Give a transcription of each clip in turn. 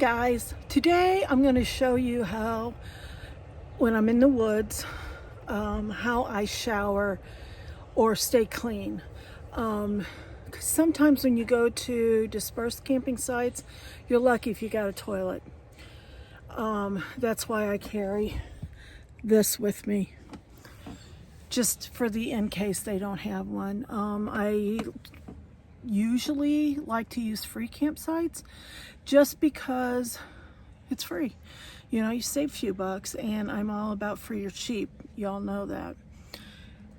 Guys, today I'm going to show you how, when I'm in the woods, how I shower or stay clean. 'Cause sometimes when you go to dispersed camping sites, you're lucky if you got a toilet. That's why I carry this with me, just for the in case they don't have one. I usually like to use free campsites just because it's free. You know, you save a few bucks, and I'm all about free or cheap. Y'all know that.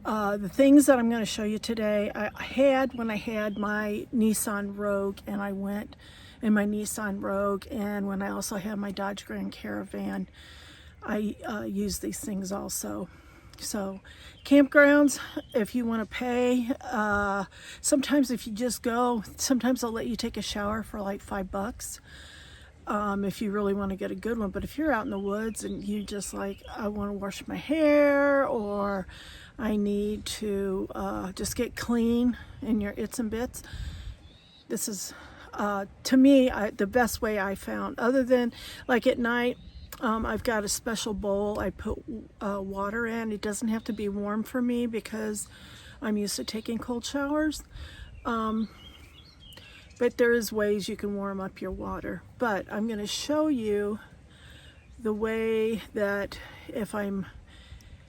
The things that I'm going to show you today, I had when I had my Nissan Rogue, and I went in my Nissan Rogue, and when I also had my Dodge Grand Caravan, I used these things also. So campgrounds, if you want to pay, sometimes if you just go, sometimes they'll let you take a shower for like $5 if you really want to get a good one. But if you're out in the woods and you just like, I want to wash my hair, or I need to just get clean in your its and bits, this is to me the best way I found. Other than like at night, I've got a special bowl I put water in. It doesn't have to be warm for me because I'm used to taking cold showers. But there is ways you can warm up your water. But I'm going to show you the way that if I'm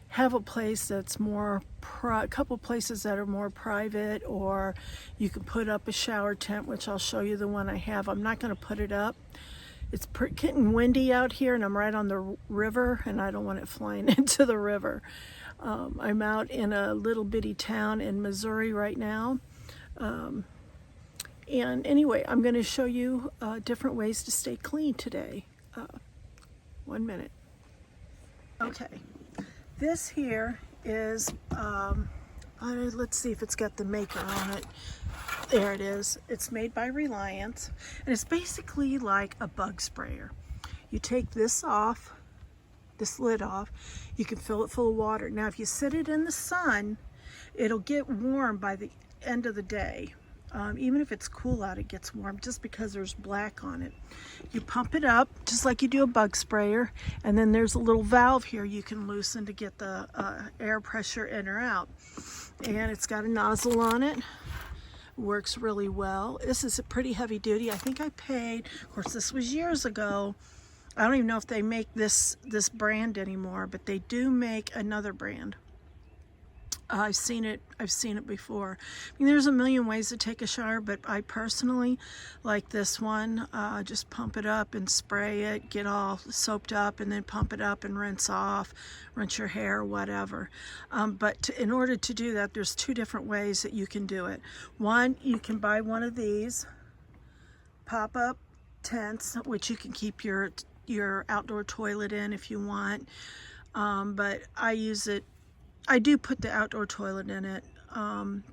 have a place that's more a couple places that are more private, or you can put up a shower tent, which I'll show you the one I have. I'm not going to put it up. It's getting windy out here, and I'm right on the river, and I don't want it flying into the river. I'm out in a little bitty town in Missouri right now. And anyway, I'm going to show you different ways to stay clean today. 1 minute. Okay, this here is, let's see if it's got the maker on it. There it is. It's made by Reliance, and it's basically like a bug sprayer. You take this off, this lid off, you can fill it full of water. Now if you sit it in the sun, it'll get warm by the end of the day. Even if it's cool out, it gets warm just because there's black on it. You pump it up just like you do a bug sprayer, and then there's a little valve here you can loosen to get the air pressure in or out. And it's got a nozzle on it. Works really well. This is a pretty heavy duty. I think I paid, of course this was years ago, I don't even know if they make this brand anymore, but they do make another brand. I've seen it before. I mean, there's a million ways to take a shower, but I personally like this one. Just pump it up and spray it, get all soaped up, and then pump it up and rinse off, rinse your hair, whatever. But in order to do that, there's two different ways that you can do it. One, you can buy one of these pop-up tents, which you can keep your outdoor toilet in if you want. But I do put the outdoor toilet in it,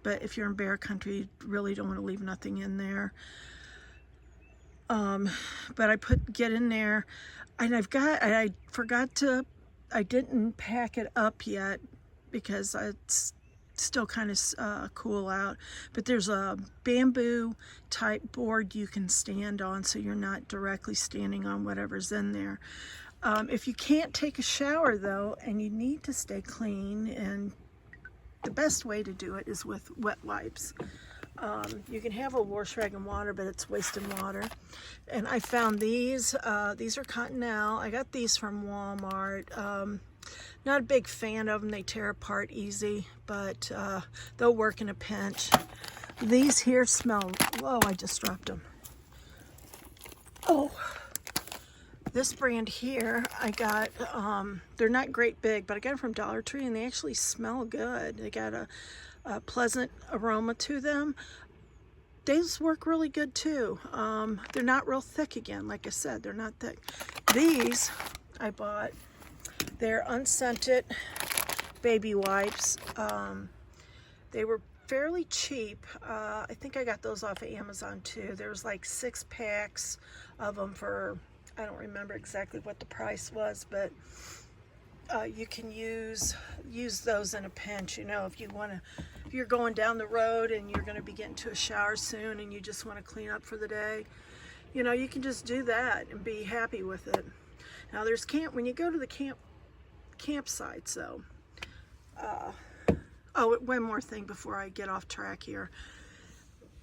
but if you're in bear country, you really don't want to leave nothing in there. But I get in there, and I didn't pack it up yet because it's still kind of cool out. But there's a bamboo type board you can stand on, so you're not directly standing on whatever's in there. If you can't take a shower though, and you need to stay clean, and the best way to do it is with wet wipes. You can have a wash rag and water, but it's wasting water. And I found these are Cottonelle. I got these from Walmart. Not a big fan of them. They tear apart easy, but they'll work in a pinch. These here smell, whoa, I just dropped them. Oh. This brand here, I got, they're not great big, but I got them from Dollar Tree, and they actually smell good. They got a pleasant aroma to them. These work really good too. They're not real thick again. Like I said, they're not thick. These I bought. They're unscented baby wipes. They were fairly cheap. I think I got those off of Amazon too. There was like 6 packs of them for, I don't remember exactly what the price was, but you can use those in a pinch. You know, if you're going down the road and you're going to be getting to a shower soon and you just want to clean up for the day, You know, you can just do that and be happy with it. Now there's when you go to the campsite, so oh, one more thing before I get off track here.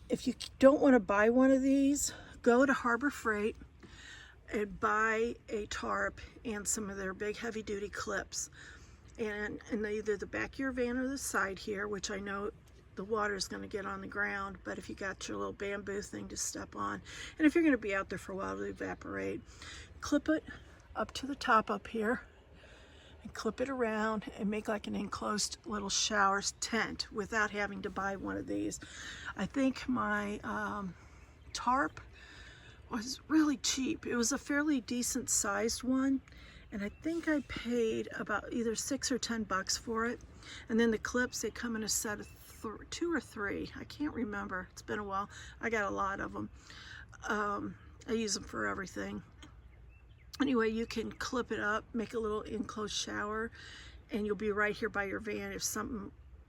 If you don't want to buy one of these, go to Harbor Freight and buy a tarp and some of their big heavy duty clips, and either the back of your van or the side here, which I know the water is going to get on the ground, but if you got your little bamboo thing to step on, and if you're going to be out there for a while, it'll evaporate, clip it up to the top up here and clip it around and make like an enclosed little shower tent without having to buy one of these. I think my tarp was really cheap. It was a fairly decent sized one, and I think I paid about either $6 or $10 for it. And then the clips, they come in a set of 2 or 3. I can't remember. It's been a while. I got a lot of them. I use them for everything. Anyway, you can clip it up, make a little enclosed shower, and you'll be right here by your van. If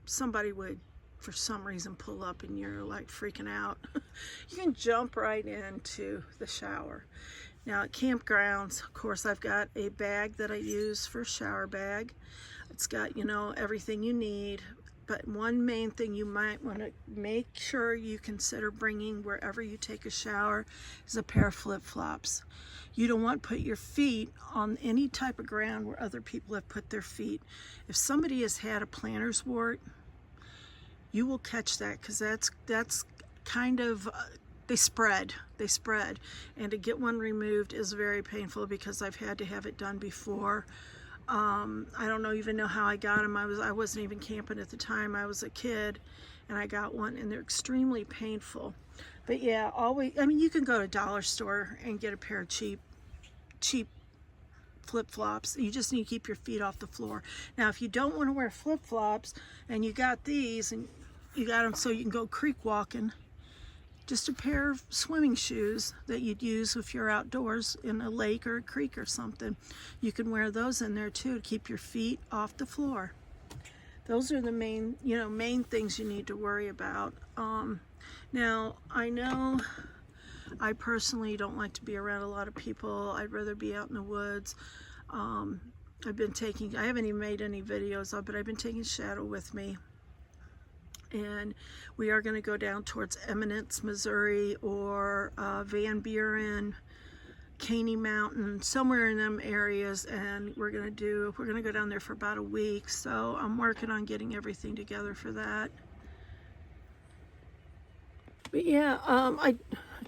somebody would, for some reason, pull up and you're like freaking out, you can jump right into the shower. Now at campgrounds, of course, I've got a bag that I use for a shower bag. It's got, you know, everything you need. But one main thing you might want to make sure you consider bringing wherever you take a shower is a pair of flip-flops. You don't want to put your feet on any type of ground where other people have put their feet. If somebody has had a plantar's wart, you will catch that, because that's kind of, they spread, and to get one removed is very painful, because I've had to have it done before. I don't even know how I got them. I wasn't even camping at the time. I was a kid and I got one, and they're extremely painful. But yeah, always, I mean, you can go to a dollar store and get a pair of cheap flip-flops. You just need to keep your feet off the floor. Now, if you don't want to wear flip-flops and you got these and you got them so you can go creek walking, just a pair of swimming shoes that you'd use if you're outdoors in a lake or a creek or something. You can wear those in there too to keep your feet off the floor. Those are the main things you need to worry about. Now, I know I personally don't like to be around a lot of people. I'd rather be out in the woods. I haven't even made any videos of it, but I've been taking Shadow with me. And we are going to go down towards Eminence, Missouri, or Van Buren, Caney Mountain, somewhere in them areas, and we're going to go down there for about a week. So I'm working on getting everything together for that. But yeah, I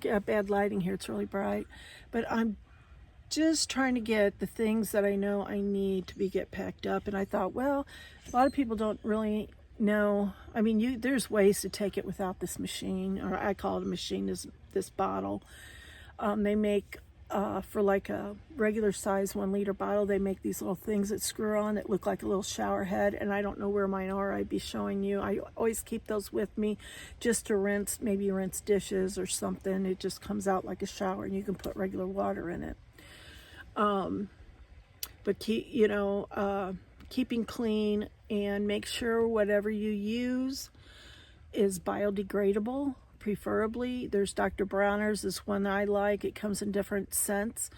got bad lighting here. It's really bright, but I'm just trying to get the things that I know I need to get packed up. And I thought, well, a lot of people don't really know. I mean, there's ways to take it without this machine, or I call it a machine, this bottle. They make, for like a regular size 1 liter bottle, they make these little things that screw on that look like a little shower head, and I don't know where mine are. I'd be showing you. I always keep those with me just to maybe rinse dishes or something. It just comes out like a shower, and you can put regular water in it. But keeping clean, and make sure whatever you use is biodegradable, preferably. There's Dr. Bronners, this one I like. It comes in different scents.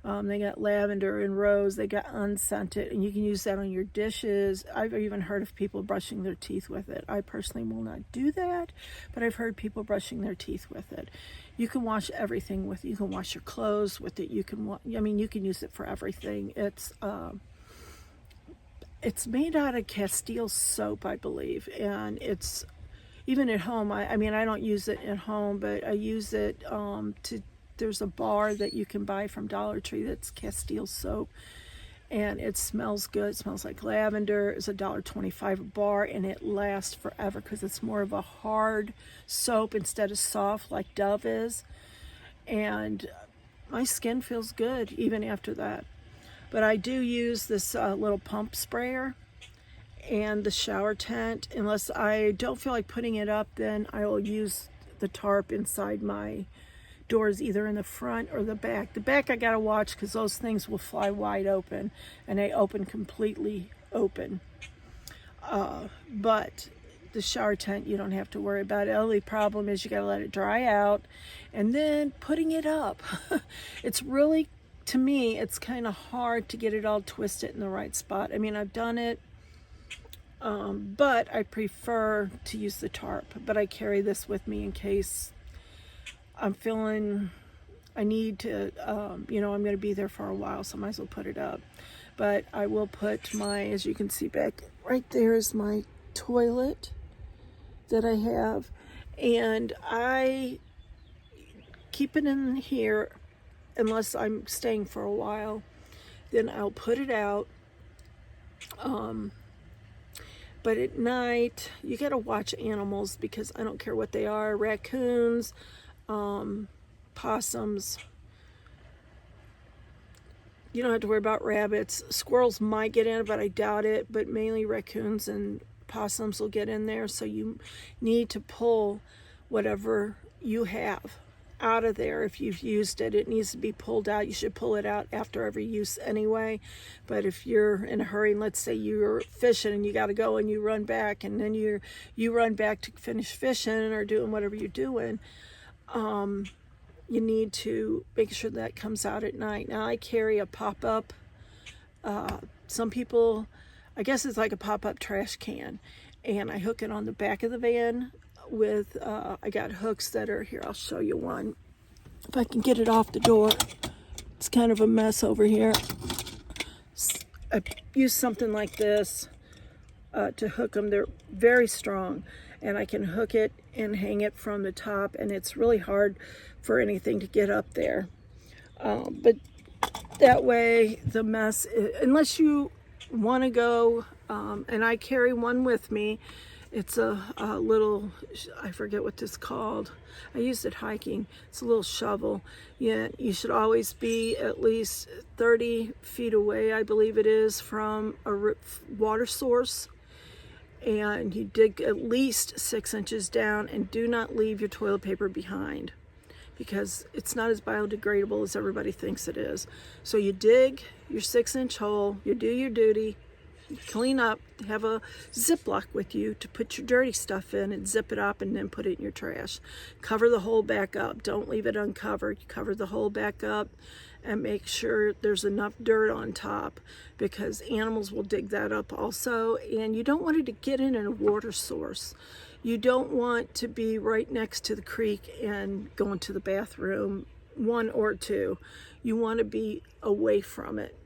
They got lavender and rose. They got unscented, and you can use that on your dishes. I've even heard of people brushing their teeth with it. I personally will not do that, but I've heard people brushing their teeth with it. You can wash everything with it. You can wash your clothes with it. You can use it for everything. It's made out of Castile soap, I believe, and it's even at home. I mean, I don't use it at home, but I use it there's a bar that you can buy from Dollar Tree that's Castile soap, and it smells good. It smells like lavender. It's $1.25 a bar, and it lasts forever because it's more of a hard soap instead of soft like Dove is, and my skin feels good even after that. But I do use this little pump sprayer and the shower tent. Unless I don't feel like putting it up, then I will use the tarp inside my doors, either in the front or the back. The back I gotta watch, because those things will fly wide open, and they open completely open. But the shower tent, you don't have to worry about it. The only problem is you got to let it dry out and then putting it up. It's really, to me, it's kind of hard to get it all twisted in the right spot. I mean, I've done it, but I prefer to use the tarp. But I carry this with me in case I'm feeling I need to, you know, I'm going to be there for a while, so I might as well put it up. But I will put my, as you can see back, right there is my toilet that I have. And I keep it in here unless I'm staying for a while. Then I'll put it out. But at night, you got to watch animals because I don't care what they are. Raccoons, possums. You don't have to worry about rabbits. Squirrels might get in, but I doubt it. But mainly raccoons and possums will get in there. So you need to pull whatever you have out of there. If you've used it, it needs to be pulled out. You should pull it out after every use anyway. But if you're in a hurry, and let's say you're fishing and you got to go and you run back, and then you run back to finish fishing or doing whatever you're doing, you need to make sure that comes out at night. Now I carry a pop-up, some people, I guess it's like a pop-up trash can, and I hook it on the back of the van with, I got hooks that are here. I'll show you one. If I can get it off the door. It's kind of a mess over here. I use something like this to hook them. They're very strong, and I can hook it and hang it from the top, and it's really hard for anything to get up there. But that way the mess, unless you want to go, and I carry one with me. It's a little, I forget what this is called. I used it hiking. It's a little shovel. Yeah, you should always be at least 30 feet away, I believe it is, from a water source. And you dig at least 6 inches down, and do not leave your toilet paper behind because it's not as biodegradable as everybody thinks it is. So you dig your 6-inch hole, you do your duty, clean up, have a Ziploc with you to put your dirty stuff in and zip it up, and then put it in your trash. Cover the hole back up. Don't leave it uncovered. Cover the hole back up and make sure there's enough dirt on top, because animals will dig that up also, and you don't want it to get in a water source. You don't want to be right next to the creek and go into the bathroom, one or two. You want to be away from it.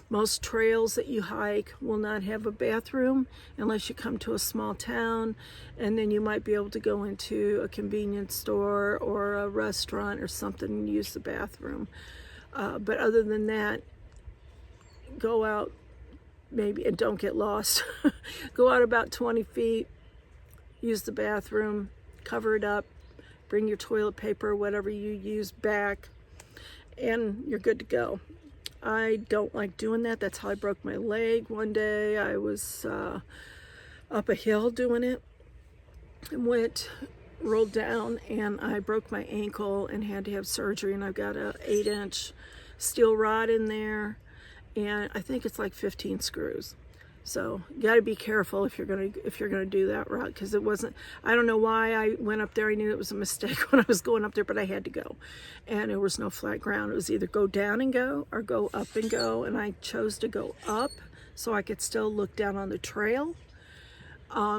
Most trails that you hike will not have a bathroom unless you come to a small town, and then you might be able to go into a convenience store or a restaurant or something and use the bathroom. But other than that, go out maybe, and don't get lost. Go out about 20 feet, use the bathroom, cover it up, bring your toilet paper, whatever you use back, and you're good to go. I don't like doing that. That's how I broke my leg one day. I was up a hill doing it and rolled down, and I broke my ankle and had to have surgery, and I've got a 8-inch steel rod in there, and I think it's like 15 screws. So you got to be careful if you're gonna do that route, because it wasn't. I don't know why I went up there. I knew it was a mistake when I was going up there, but I had to go, and there was no flat ground. It was either go down and go or go up and go, and I chose to go up so I could still look down on the trail.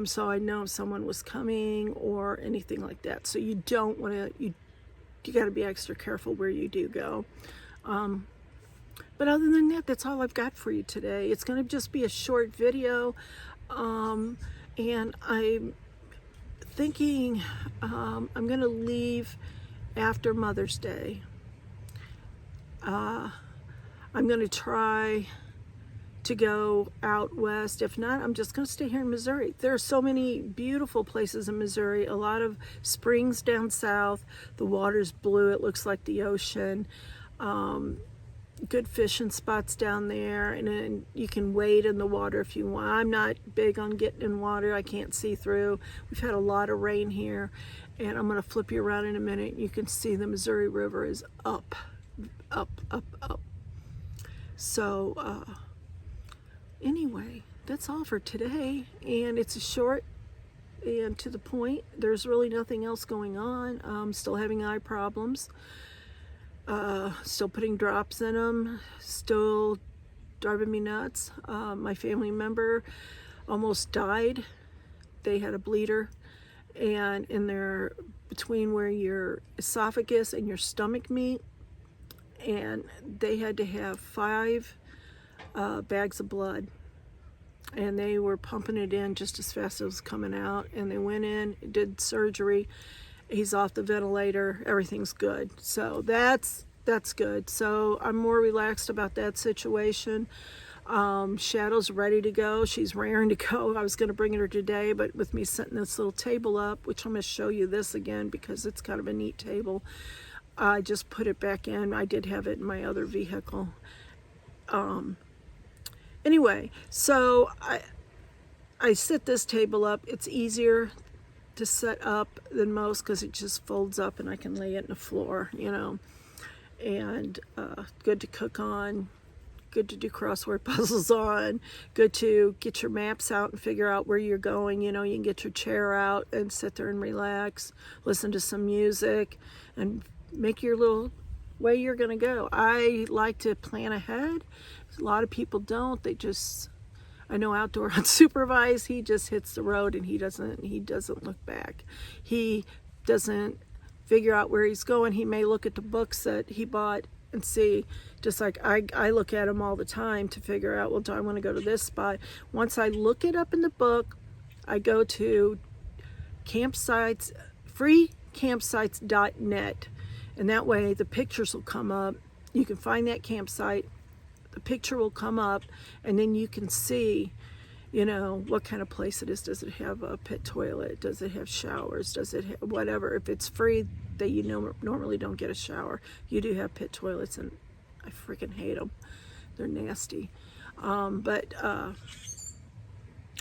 So I know if someone was coming or anything like that. So you don't want to. You got to be extra careful where you do go. But other than that, that's all I've got for you today. It's going to just be a short video, and I'm thinking I'm going to leave after Mother's Day. I'm going to try to go out west. If not, I'm just going to stay here in Missouri. There are so many beautiful places in Missouri, a lot of springs down south. The water's blue. It looks like the ocean. Good fishing spots down there, and then you can wade in the water if you want. I'm not big on getting in water. I can't see through. We've had a lot of rain here, and I'm going to flip you around in a minute. You can see the Missouri River is up, up, up, up. So anyway, that's all for today, and it's a short and to the point. There's really nothing else going on. I'm still having eye problems, still putting drops in them, still driving me nuts. My family member almost died. They had a bleeder, and in their between where your esophagus and your stomach meet, and they had to have 5 bags of blood, and they were pumping it in just as fast as it was coming out, and they went in, did surgery. He's off the ventilator, everything's good. So that's good. So I'm more relaxed about that situation. Shadow's ready to go. She's raring to go. I was going to bring her today, but with me setting this little table up, which I'm going to show you this again because it's kind of a neat table, I just put it back in. I did have it in my other vehicle. Anyway, so I set this table up. It's easier to set up than most because it just folds up and I can lay it in the floor, you know, and good to cook on, good to do crossword puzzles on, good to get your maps out and figure out where you're going. You know, you can get your chair out and sit there and relax, listen to some music, and make your little way you're gonna go. I like to plan ahead. A lot of people don't. They just, I know Outdoor Unsupervised, he just hits the road and he doesn't look back. He doesn't figure out where he's going. He may look at the books that he bought and see, just like I look at them all the time to figure out, well, do I want to go to this spot? Once I look it up in the book, I go to campsites, freecampsites.net, and that way the pictures will come up. You can find that campsite, the picture will come up, and then you can see, you know, what kind of place it is. Does it have a pit toilet? Does it have showers? Does it have whatever? If it's free, that you know normally don't get a shower, you do have pit toilets, and I freaking hate them. They're nasty. But I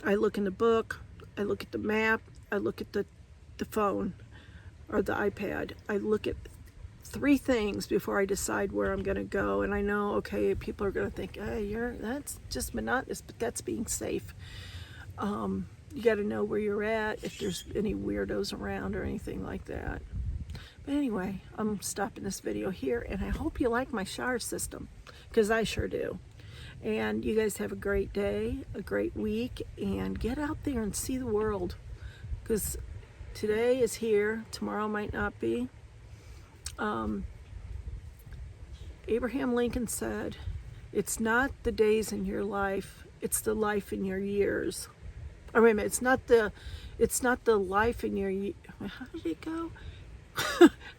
look in the book, I look at the map, I look at the phone or the iPad. I look at 3 things before I decide where I'm going to go. And I know, okay, people are going to think, hey, that's just monotonous, but that's being safe. You got to know where you're at, if there's any weirdos around or anything like that. But anyway, I'm stopping this video here, and I hope you like my shower system, because I sure do. And you guys have a great day, a great week, and get out there and see the world, because today is here, tomorrow might not be. Abraham Lincoln said, it's not the days in your life, it's the life in your years. Or wait a minute, it's not the life in your, how did it go?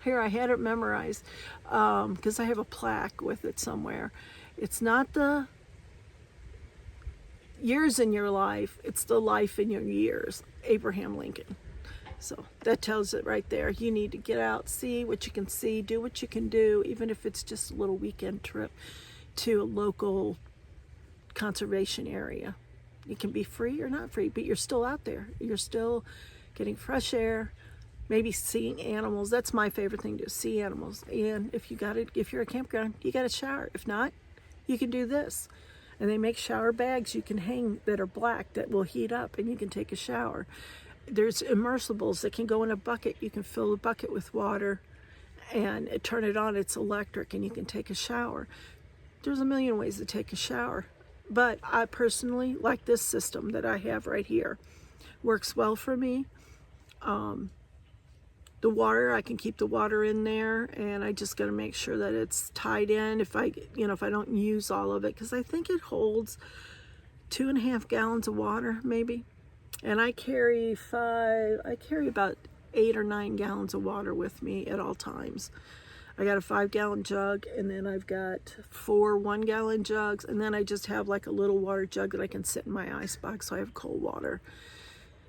Here, I had it memorized, because I have a plaque with it somewhere. It's not the years in your life, it's the life in your years. Abraham Lincoln. So that tells it right there. You need to get out, see what you can see, do what you can do, even if it's just a little weekend trip to a local conservation area. It can be free or not free, but you're still out there. You're still getting fresh air, maybe seeing animals. That's my favorite thing to do, see animals. And if you're a campground, you got a shower. If not, you can do this. And they make shower bags you can hang that are black that will heat up, and you can take a shower. There's immersibles that can go in a bucket. You can fill the bucket with water and turn it on. It's electric, and you can take a shower. There's a million ways to take a shower, but I personally like this system that I have right here. Works well for me. The water, I can keep the water in there, and I just got to make sure that it's tied in if I don't use all of it, because I think it holds 2.5 gallons of water maybe. And I carry about 8 or 9 gallons of water with me at all times. I got a 5-gallon jug, and then I've got 4 1-gallon jugs, and then I just have like a little water jug that I can sit in my icebox, so I have cold water.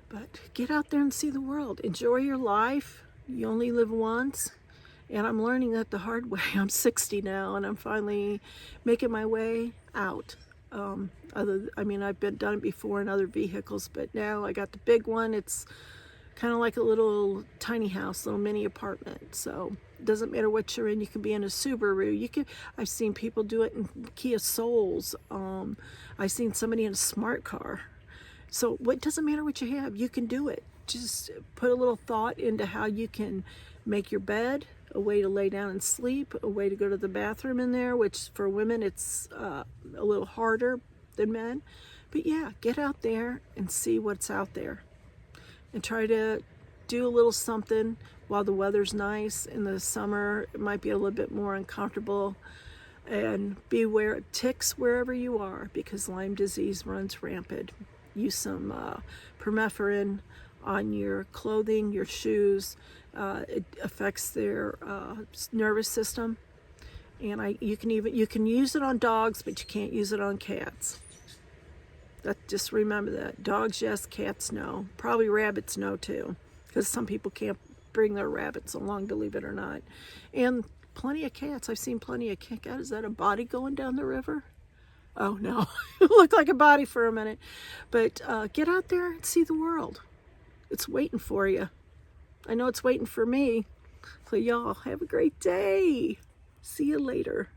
But get out there and see the world. Enjoy your life. You only live once. And I'm learning that the hard way. I'm 60 now, and I'm finally making my way out. I've done it before in other vehicles, but now I got the big one. It's kind of like a little tiny house, little mini apartment. So it doesn't matter what you're in. You can be in a Subaru. I've seen people do it in Kia Souls. I've seen somebody in a smart car. So it doesn't matter what you have, you can do it. Just put a little thought into how you can make your bed, a way to lay down and sleep, a way to go to the bathroom in there, which for women it's a little harder than men. But yeah, get out there and see what's out there. And try to do a little something while the weather's nice. In the summer, it might be a little bit more uncomfortable. And beware of ticks wherever you are, because Lyme disease runs rampant. Use some permethrin on your clothing, your shoes. It affects their nervous system. And you can use it on dogs, but you can't use it on cats. Just remember that. Dogs, yes. Cats, no. Probably rabbits, no, too. Because some people can't bring their rabbits along, believe it or not. And plenty of cats. I've seen plenty of cats. God, is that a body going down the river? Oh, no. It looked like a body for a minute. But get out there and see the world. It's waiting for you. I know it's waiting for me. So y'all, have a great day. See you later.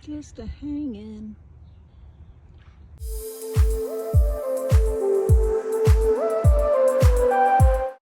Just a hanging.